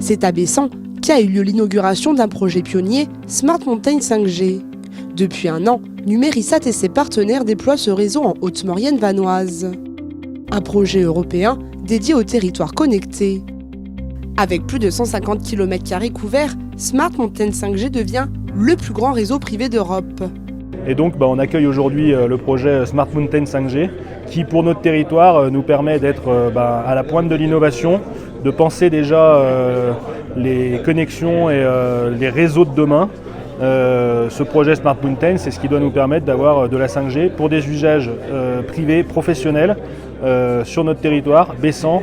C'est à Bessan qu'a eu lieu l'inauguration d'un projet pionnier, Smart Mountain 5G. Depuis un an, Numérisat et ses partenaires déploient ce réseau en Haute-Maurienne vanoise. Un projet européen dédié aux territoires connectés. Avec plus de 150 km² couverts, Smart Mountain 5G devient le plus grand réseau privé d'Europe. Et donc on accueille aujourd'hui le projet Smart Mountain 5G qui pour notre territoire nous permet d'être à la pointe de l'innovation, de penser déjà les connexions et les réseaux de demain. Ce projet Smart Mountain, c'est ce qui doit nous permettre d'avoir de la 5G pour des usages privés, professionnels sur notre territoire, Bessan,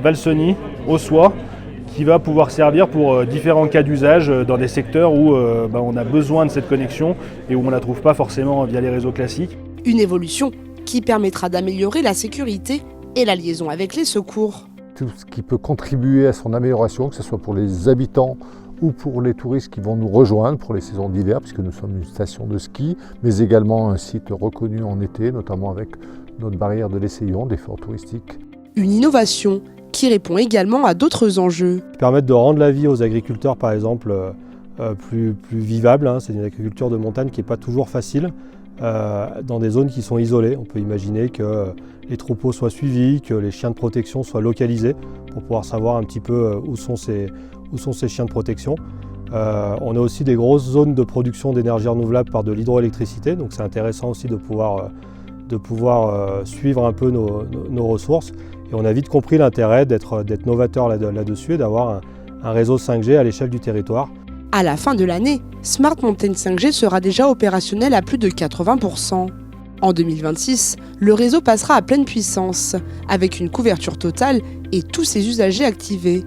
Valseny, Ossois, qui va pouvoir servir pour différents cas d'usage dans des secteurs où on a besoin de cette connexion et où on ne la trouve pas forcément via les réseaux classiques. Une évolution qui permettra d'améliorer la sécurité et la liaison avec les secours. Tout ce qui peut contribuer à son amélioration, que ce soit pour les habitants ou pour les touristes qui vont nous rejoindre pour les saisons d'hiver, puisque nous sommes une station de ski, mais également un site reconnu en été, notamment avec notre barrière de l'Essaillon, des forts touristiques. Une innovation qui répond également à d'autres enjeux. Permettre de rendre la vie aux agriculteurs, par exemple, plus vivable. C'est une agriculture de montagne qui n'est pas toujours facile, dans des zones qui sont isolées. On peut imaginer que les troupeaux soient suivis, que les chiens de protection soient localisés pour pouvoir savoir un petit peu où sont ces chiens de protection. On a aussi des grosses zones de production d'énergie renouvelable par de l'hydroélectricité, donc c'est intéressant aussi de pouvoir suivre un peu nos ressources. Et on a vite compris l'intérêt d'être novateur là-dessus et d'avoir un réseau 5G à l'échelle du territoire. À la fin de l'année, Smart Mountain 5G sera déjà opérationnel à plus de 80%. En 2026, le réseau passera à pleine puissance, avec une couverture totale et tous ses usagers activés.